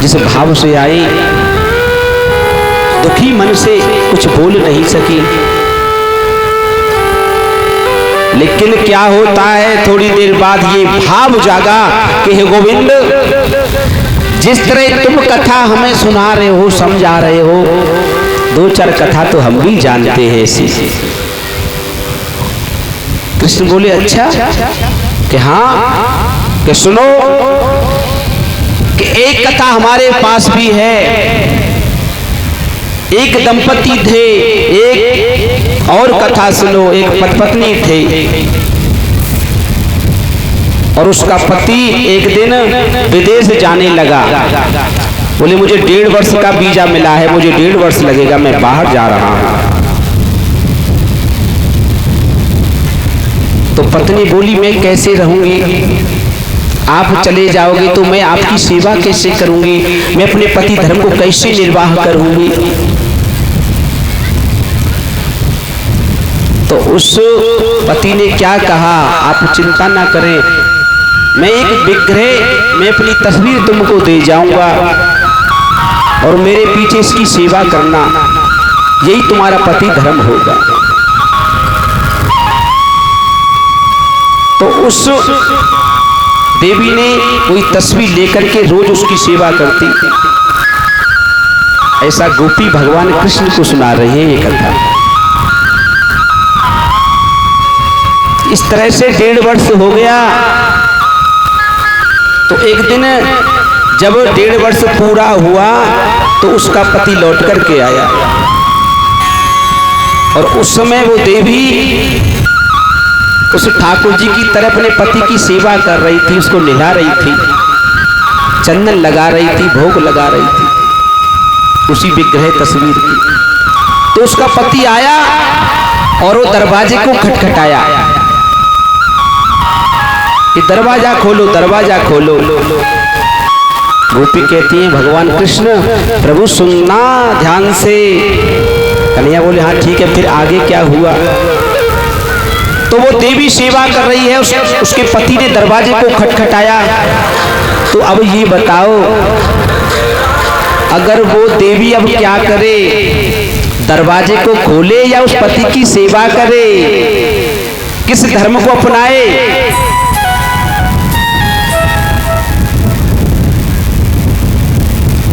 जिस भाव से आई, दुखी मन से कुछ बोल नहीं सकी। लेकिन क्या होता है, थोड़ी देर बाद ये भाव जागा कि हे गोविंद, जिस तरह तुम कथा हमें सुना रहे हो, समझा रहे हो, दो चार कथा तो हम भी जानते हैं ऐसी। कृष्ण बोले अच्छा कि हाँ, कि सुनो कि एक कथा हमारे पास भी है। एक दंपति थे, एक और कथा सुनो, एक पत्नी थे और उसका पति एक दिन विदेश जाने लगा। बोले मुझे 1.5 वर्ष का वीजा मिला है, मुझे 1.5 वर्ष लगेगा, मैं बाहर जा रहा हूं। तो पत्नी बोली मैं कैसे रहूंगी, आप चले जाओगे तो मैं आपकी सेवा कैसे करूंगी, मैं अपने पति धर्म को कैसे निर्वाह करूंगी। तो उस पति ने क्या कहा, आप चिंता ना करें, मैं एक विग्रह में अपनी तस्वीर तुमको दे जाऊंगा और मेरे पीछे इसकी सेवा करना, यही तुम्हारा पति धर्म होगा। तो उस देवी ने कोई तस्वीर लेकर के रोज उसकी सेवा करती। ऐसा गोपी भगवान कृष्ण को सुना रहे हैं ये कथा। इस तरह से 1.5 वर्ष हो गया। तो एक दिन जब 1.5 वर्ष पूरा हुआ तो उसका पति लौट करके आया और उस समय वो देवी उस ठाकुर जी की तरफ अपने पति की सेवा कर रही थी, उसको निभा रही थी, चंदन लगा रही थी, भोग लगा रही थी उसी विग्रह तस्वीर की। तो उसका पति आया और वो दरवाजे को खटखटाया कि दरवाजा खोलो, दरवाजा खोलो। गोपी कहती है भगवान कृष्ण प्रभु सुनना ध्यान से। कन्हैया बोले हाँ ठीक है, फिर आगे क्या हुआ। तो वो देवी सेवा कर रही है, उसके पति ने दरवाजे को खटखटाया। तो अब ये बताओ, अगर वो देवी अब क्या करे, दरवाजे को खोले या उस पति की सेवा करे, किस धर्म को अपनाए।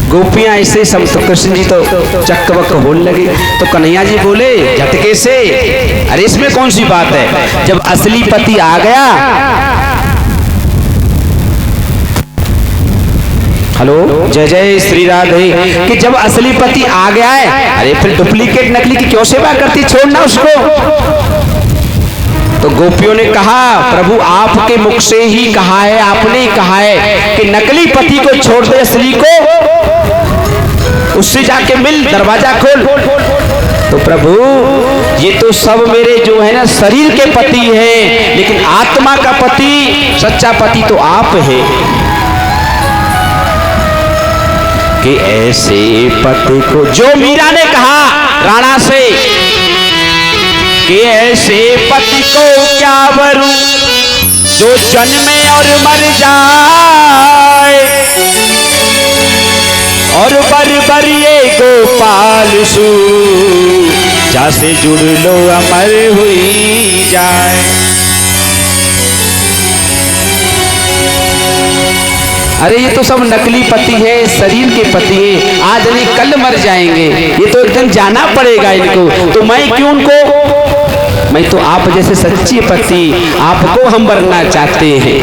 गोपियां ऐसे तो कृष्ण जी तो चक्कबक्क होने लगे। तो कन्हैया जी बोले झटके से, अरे इसमें कौन सी बात है, जब असली पति आ गया। हेलो, जय जय श्री राधे। कि जब असली पति आ गया है, अरे फिर डुप्लीकेट नकली की क्यों सेवा करती, छोड़ना उसको। तो गोपियों ने कहा प्रभु आपके मुख से ही कहा है, आपने ही कहा है कि नकली पति को छोड़ दे, असली को उससे जाके मिल, दरवाजा खोल। तो प्रभु ये तो सब मेरे जो है ना शरीर के पति हैं, लेकिन आत्मा का पति, सच्चा पति तो आप है। कि ऐसे पति को, जो मीरा ने कहा राणा से कि ऐसे पति को क्या वरूं जो जन्मे और मर जाए, और बर ये गोपाल सु जैसे जुड़ लो अमर हुई जाए। अरे ये तो सब नकली पति है, शरीर के पति हैं, आज नहीं कल मर जाएंगे, ये तो एक दिन जाना पड़ेगा इनको। तो मैं क्यों उनको, मैं तो आप जैसे सच्चे पति, आपको हम वरना चाहते हैं।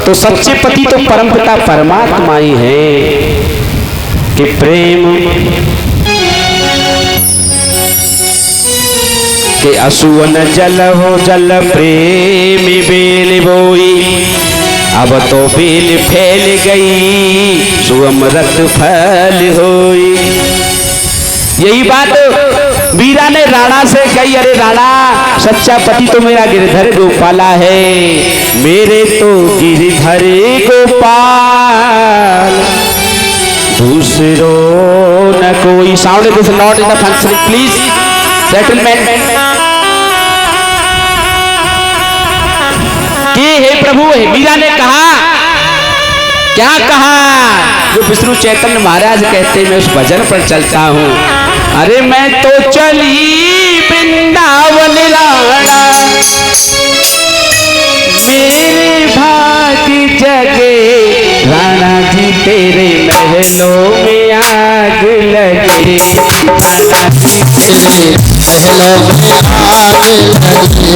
तो सच्चे पति तो परमपिता परमात्मा ही है। कि प्रेम के असुवन जल हो, जल प्रेम बेल बोई, अब तो बेल फैल गई, सुअमृत फल होई। यही बात वीरा ने राणा से कही। अरे राणा, सच्चा पति तो मेरा गिरधर गोपाला है, मेरे तो गिरधर गोपाल, दूसरों न कोई। Sound this not in the function please, settlement. हे प्रभु मीरा ने कहा, क्या कहा? जो विष्णु चैतन्य महाराज कहते मैं उस भजन पर चलता हूँ। अरे मैं तो चली वृंदावन राणा, मेरे भाग्य जगे राणा जी तेरे महलों में आग लगे, राणा जी तेरे महलों में आग लगे।